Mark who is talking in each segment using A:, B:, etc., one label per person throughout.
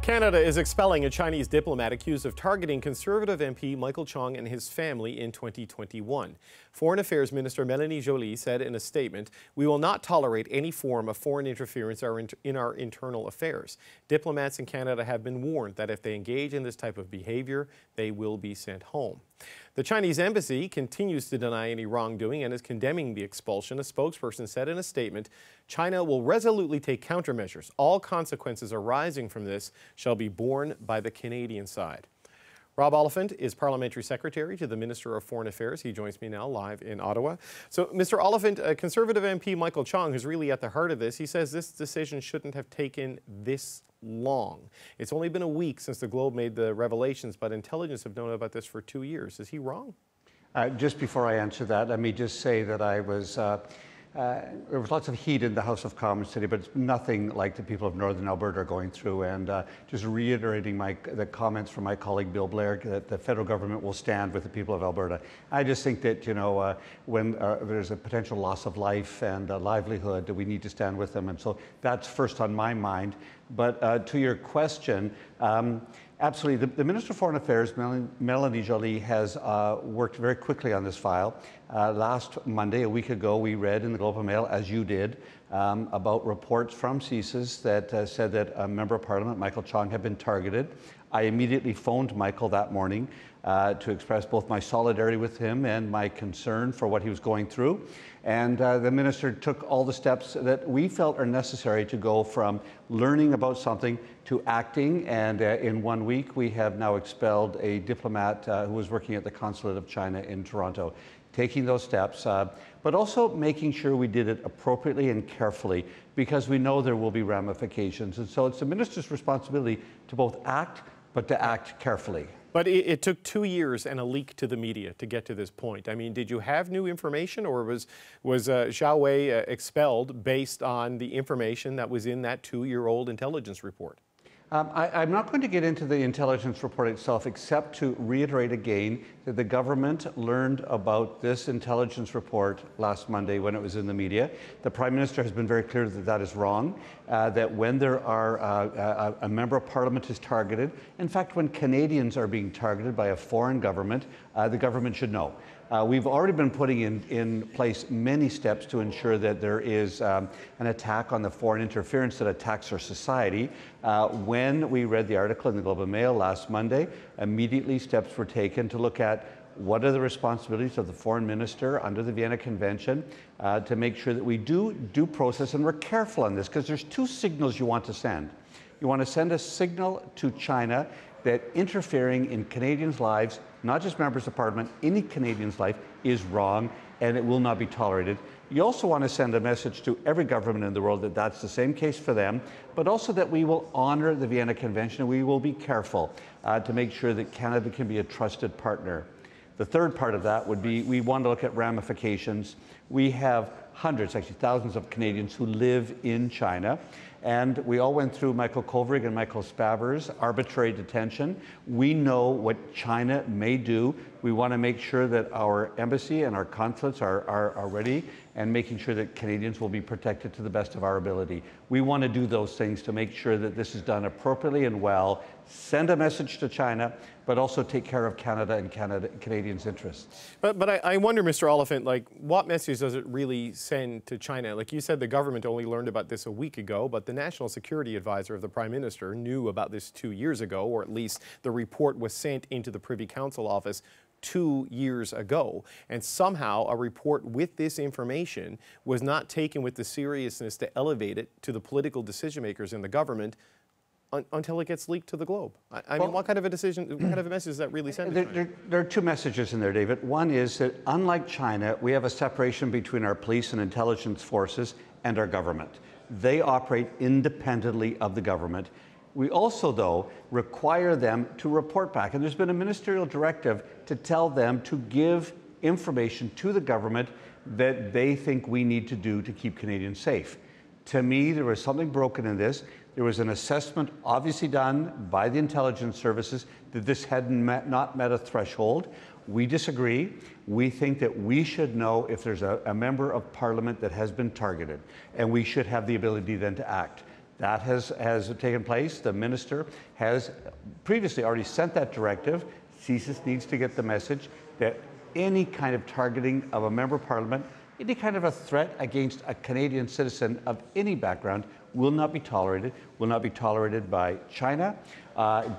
A: Canada is expelling a Chinese diplomat accused of targeting Conservative MP Michael Chong and his family in 2021. Foreign Affairs Minister Mélanie Joly said in a statement, "We will not tolerate any form of foreign interference in our internal affairs. Diplomats in Canada have been warned that if they engage in this type of behavior, they will be sent home." The Chinese embassy continues to deny any wrongdoing and is condemning the expulsion. A spokesperson said in a statement, "China will resolutely take countermeasures. All consequences arising from this shall be borne by the Canadian side." Rob Oliphant is Parliamentary Secretary to the Minister of Foreign Affairs. He joins me now live in Ottawa. So, Mr. Oliphant, Conservative MP Michael Chong is really at the heart of this. He says this decision shouldn't have taken this long. It's only been a week since the Globe made the revelations, but intelligence have known about this for 2 years. Is he wrong?
B: Just before I answer that, let me just say that there was lots of heat in the House of Commons today, but it's nothing like the people of Northern Alberta are going through. And just reiterating the comments from my colleague Bill Blair, that the federal government will stand with the people of Alberta. I just think that, when there's a potential loss of life and livelihood, that we need to stand with them. And so that's first on my mind. But to your question, absolutely. The Minister of Foreign Affairs, Mélanie Joly, has worked very quickly on this file. Last Monday, a week ago, we read in the Globe and Mail, as you did, about reports from CSIS that said that a Member of Parliament, Michael Chong, had been targeted. I immediately phoned Michael that morning to express both my solidarity with him and my concern for what he was going through. And the minister took all the steps that we felt are necessary to go from learning about something to acting. And in 1 week, we have now expelled a diplomat who was working at the Consulate of China in Toronto. Taking those steps, but also making sure we did it appropriately and carefully, because we know there will be ramifications. And so it's the minister's responsibility to both act, but to act carefully.
A: But it took 2 years and a leak to the media to get to this point. I mean, did you have new information, or was Zhao Wei expelled based on the information that was in that 2-year-old intelligence report?
B: I'm not going to get into the intelligence report itself, except to reiterate again that the government learned about this intelligence report last Monday when it was in the media. The Prime Minister has been very clear that that is wrong, that when there are a Member of Parliament is targeted, in fact, when Canadians are being targeted by a foreign government, the government should know. We've already been putting in place many steps to ensure that there is an attack on the foreign interference that attacks our society. When we read the article in the Globe and Mail last Monday, immediately steps were taken to look at what are the responsibilities of the foreign minister under the Vienna Convention to make sure that we do due process, and we're careful on this, because there's 2 signals you want to send. You want to send a signal to China that interfering in Canadians' lives, not just members of Parliament, any Canadian's life, is wrong and it will not be tolerated. You also want to send a message to every government in the world that that's the same case for them, but also that we will honor the Vienna Convention and we will be careful to make sure that Canada can be a trusted partner. The third part of that would be we want to look at ramifications. We have hundreds, actually thousands of Canadians who live in China. And we all went through Michael Kovrig and Michael Spavor's arbitrary detention. We know what China may do. We want to make sure that our embassy and our consulates are ready, and making sure that Canadians will be protected to the best of our ability. We want to do those things to make sure that this is done appropriately and well, send a message to China, but also take care of Canada and Canadians' interests.
A: But I wonder, Mr. Oliphant, what message does it really send to China? Like you said, the government only learned about this a week ago, but the National Security Advisor of the Prime Minister knew about this 2 years ago, or at least the report was sent into the Privy Council office 2 years ago. And somehow a report with this information was not taken with the seriousness to elevate it to the political decision makers in the government until it gets leaked to the Globe. I mean, what kind of a decision, what kind of a message does that really send to China?
B: There are 2 messages in there, David. One is that, unlike China, we have a separation between our police and intelligence forces and our government. They operate independently of the government. We also, though, require them to report back. And there's been a ministerial directive to tell them to give information to the government that they think we need to do to keep Canadians safe. To me, there was something broken in this. There was an assessment obviously done by the intelligence services that this had not met a threshold. We disagree. We think that we should know if there's a member of Parliament that has been targeted, and we should have the ability then to act. That has taken place. The minister has previously already sent that directive. CSIS needs to get the message that any kind of targeting of a member of parliament, any kind of a threat against a Canadian citizen of any background will not be tolerated by China,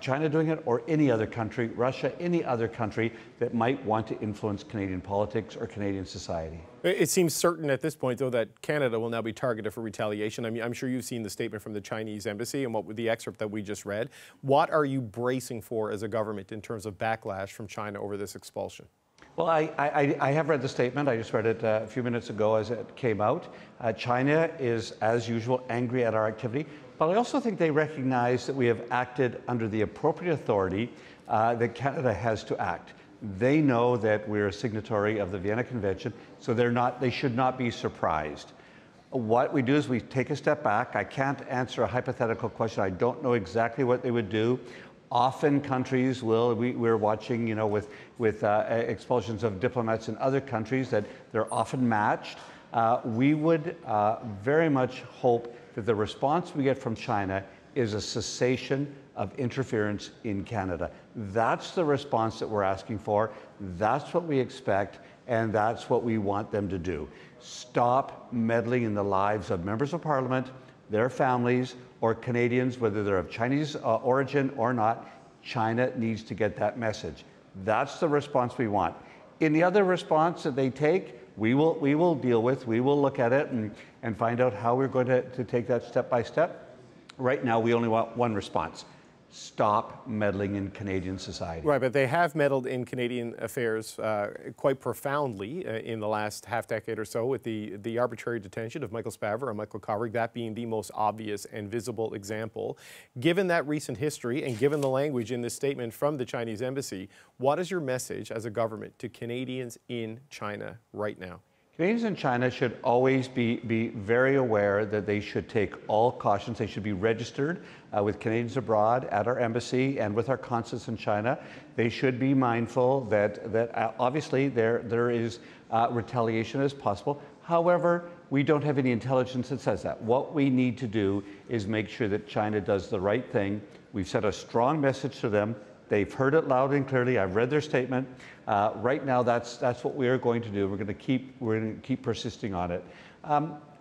B: China doing it, or any other country, Russia, any other country that might want to influence Canadian politics or Canadian society.
A: It seems certain at this point, though, that Canada will now be targeted for retaliation. I mean, I'm sure you've seen the statement from the Chinese embassy and what the excerpt that we just read. What are you bracing for as a government in terms of backlash from China over this expulsion?
B: Well, I have read the statement. I just read it a few minutes ago as it came out. China is, as usual, angry at our activity. But I also think they recognize that we have acted under the appropriate authority that Canada has to act. They know that we're a signatory of the Vienna Convention, so they should not be surprised. What we do is we take a step back. I can't answer a hypothetical question. I don't know exactly what they would do. Often countries will, we're watching, with expulsions of diplomats in other countries, that they're often matched. We would very much hope that the response we get from China is a cessation of interference in Canada. That's the response that we're asking for. That's what we expect, and that's what we want them to do. Stop meddling in the lives of members of Parliament, their families, or Canadians, whether they're of Chinese origin or not. China needs to get that message. That's the response we want. Any other response that they take, we will deal with. We will look at it and find out how we're going to take that step by step. Right now, we only want one response. Stop meddling in Canadian society.
A: Right, but they have meddled in Canadian affairs quite profoundly in the last half decade or so with the arbitrary detention of Michael Spavor and Michael Kovrig, that being the most obvious and visible example. Given that recent history and given the language in this statement from the Chinese embassy, what is your message as a government to Canadians in China right now?
B: Canadians in China should always be very aware that they should take all cautions. They should be registered with Canadians abroad at our embassy and with our consulates in China. They should be mindful that obviously there is retaliation as possible. However, we don't have any intelligence that says that. What we need to do is make sure that China does the right thing. We've sent a strong message to them. They've heard it loud and clearly. I've read their statement. Right now, that's what we are going to do. We're going to keep persisting on it.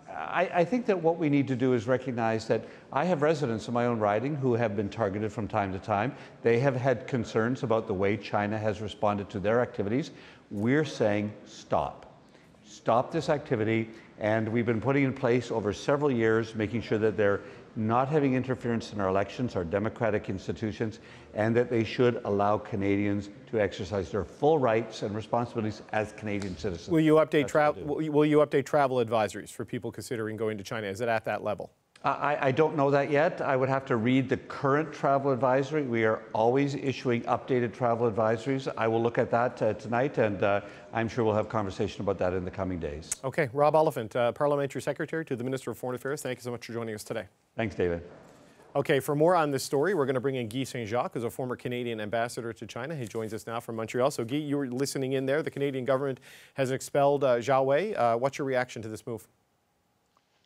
B: I think that what we need to do is recognize that I have residents in my own riding who have been targeted from time to time. They have had concerns about the way China has responded to their activities. We're saying stop. Stop this activity, and we've been putting in place over several years, making sure that they're not having interference in our elections, our democratic institutions, and that they should allow Canadians to exercise their full rights and responsibilities as Canadian citizens.
A: Will you update travel advisories for people considering going to China? Is it at that level?
B: I don't know that yet. I would have to read the current travel advisory. We are always issuing updated travel advisories. I will look at that tonight, and I'm sure we'll have conversation about that in the coming days.
A: Okay, Rob Oliphant, Parliamentary Secretary to the Minister of Foreign Affairs. Thank you so much for joining us today.
B: Thanks, David.
A: Okay, for more on this story, we're going to bring in Guy Saint-Jacques, who's a former Canadian ambassador to China. He joins us now from Montreal. So, Guy, you were listening in there. The Canadian government has expelled Zhao Wei. What's your reaction to this move?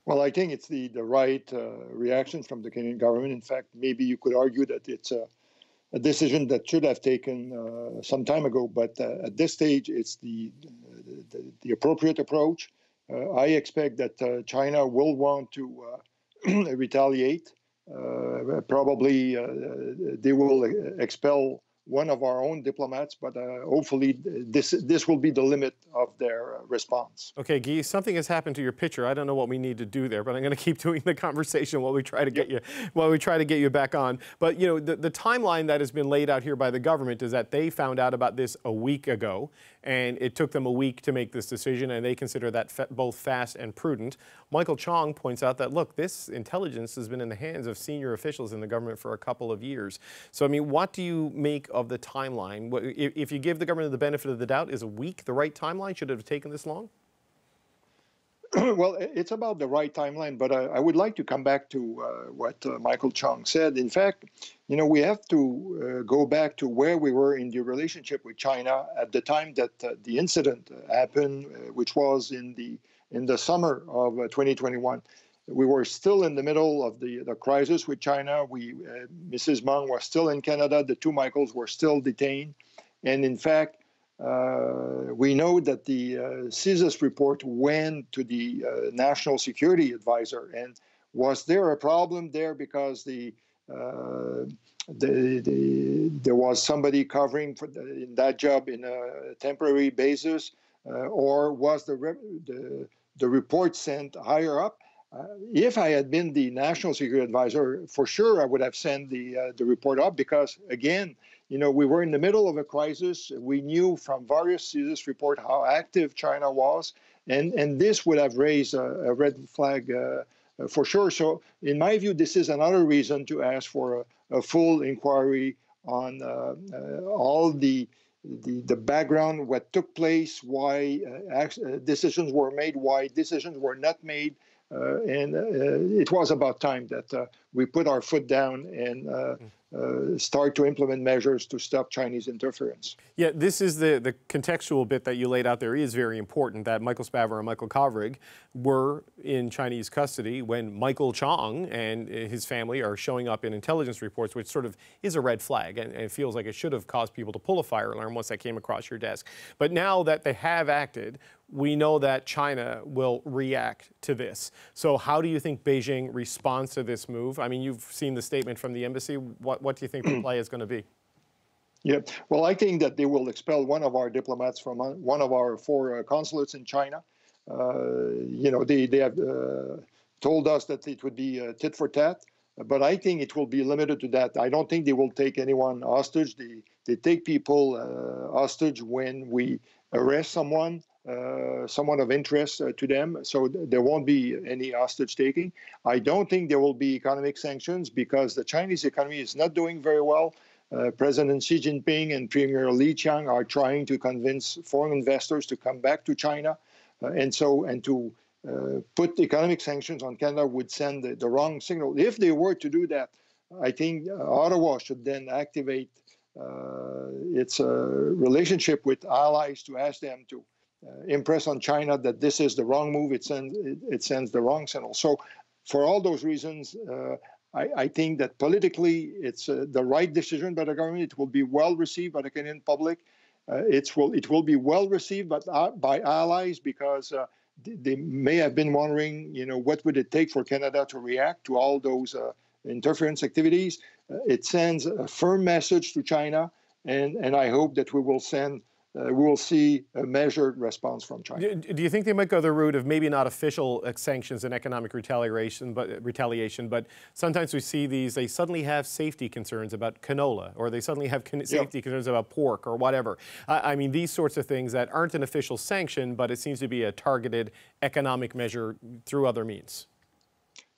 C: Well, I think it's the right reaction from the Canadian government. In fact, maybe you could argue that it's a decision that should have taken some time ago. But at this stage, it's the appropriate approach. I expect that China will want to retaliate. Probably they will expel one of our own diplomats, but hopefully this will be the limit of their response.
A: Okay, Guy, something has happened to your picture. I don't know what we need to do there, but I'm going to keep doing the conversation while we try to get you back on. But the timeline that has been laid out here by the government is that they found out about this a week ago, and it took them a week to make this decision, and they consider that both fast and prudent. Michael Chong points out that, look, this intelligence has been in the hands of senior officials in the government for a couple of years. So, I mean, what do you make of the timeline? If you give the government the benefit of the doubt, is a week the right timeline? Should it have taken this long?
C: Well, it's about the right timeline, but I would like to come back to what Michael Chong said. In fact, we have to go back to where we were in the relationship with China at the time that the incident happened, which was in the summer of 2021. we were still in the middle of the crisis with China. Mrs. Meng was still in Canada. The two Michaels were still detained. And in fact, we know that the CSIS report went to the National Security Advisor. And was there a problem there because there was somebody covering in that job in a temporary basis, or was the report sent higher up? If I had been the National Security Advisor, for sure I would have sent the report up because, again, we were in the middle of a crisis. We knew from various CSIS reports how active China was, and this would have raised a red flag for sure. So, in my view, this is another reason to ask for a full inquiry on all the background, what took place, why decisions were made, why decisions were not made. And it was about time that we put our foot down and start to implement measures to stop Chinese interference.
A: Yeah, this is the contextual bit that you laid out there is very important, that Michael Spavor and Michael Kovrig were in Chinese custody when Michael Chong and his family are showing up in intelligence reports, which sort of is a red flag, and it feels like it should have caused people to pull a fire alarm once that came across your desk. But now that they have acted, we know that China will react to this. So how do you think Beijing responds to this move? I mean, you've seen the statement from the embassy. What do you think the play is going to be?
C: Yeah, well, I think that they will expel one of our diplomats from one of our 4 consulates in China. They have told us that it would be tit for tat, but I think it will be limited to that. I don't think they will take anyone hostage. They take people hostage when we arrest someone of interest to them, so there won't be any hostage taking. I don't think there will be economic sanctions because the Chinese economy is not doing very well. President Xi Jinping and Premier Li Qiang are trying to convince foreign investors to come back to China, and to put economic sanctions on Canada would send the wrong signal. If they were to do that, I think Ottawa should then activate its relationship with allies to ask them to impress on China that this is the wrong move. It sends the wrong signal. So for all those reasons, I think that politically it's the right decision by the government. It will be well received by the Canadian public. It will be well received by allies because they may have been wondering, what would it take for Canada to react to all those interference activities. It sends a firm message to China, and I hope that we will see a measured response from China.
A: Do you think they might go the route of maybe not official sanctions and economic retaliation, but sometimes we see they suddenly have safety concerns about canola, or they suddenly have safety concerns about pork or whatever. I mean, these sorts of things that aren't an official sanction, but it seems to be a targeted economic measure through other means.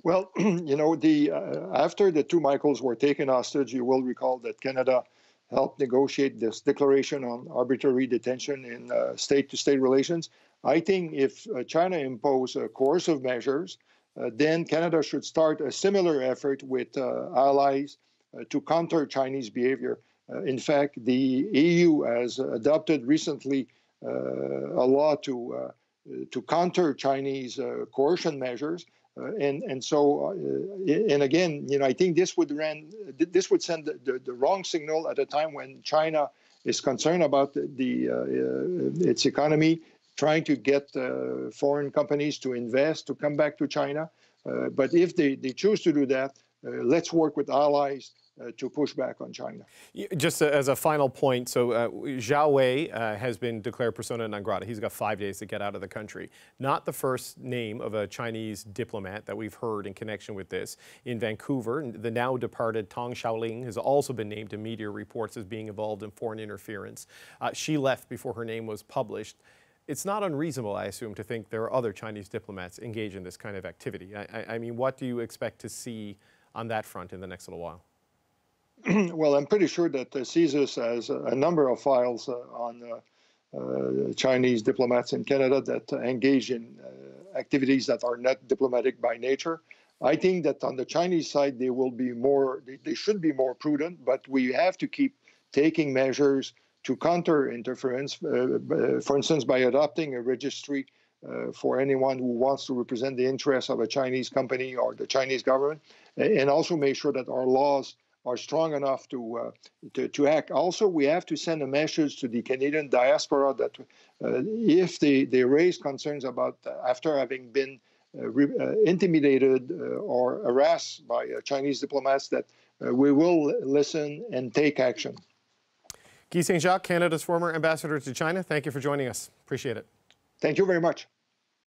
C: Well, after the 2 Michaels were taken hostage, you will recall that Canada helped negotiate this declaration on arbitrary detention in state-to-state relations. I think if China imposes coercive measures, then Canada should start a similar effort with allies to counter Chinese behavior. In fact, the EU has adopted recently a law to counter Chinese coercion measures. And again, I think this would send the wrong signal at a time when China is concerned about its economy, trying to get foreign companies to invest, to come back to China. But if they choose to do that, let's work with allies to push back on China.
A: Just as a final point, so Zhao Wei has been declared persona non grata. He's got 5 days to get out of the country. Not the first name of a Chinese diplomat that we've heard in connection with this. In Vancouver, the now departed Tong Xiaoling has also been named in media reports as being involved in foreign interference. She left before her name was published. It's not unreasonable, I assume, to think there are other Chinese diplomats engaged in this kind of activity. I mean, what do you expect to see on that front in the next little while?
C: Well, I'm pretty sure that CSIS has a number of files on Chinese diplomats in Canada that engage in activities that are not diplomatic by nature. I think that on the Chinese side, they should be more prudent, but we have to keep taking measures to counter interference, for instance, by adopting a registry for anyone who wants to represent the interests of a Chinese company or the Chinese government, and also make sure that our laws are strong enough to act. Also, we have to send a message to the Canadian diaspora that if they raise concerns about after having been intimidated or harassed by Chinese diplomats, that we will listen and take action.
A: Guy Saint-Jacques, Canada's former ambassador to China, thank you for joining us. Appreciate it.
C: Thank you very much.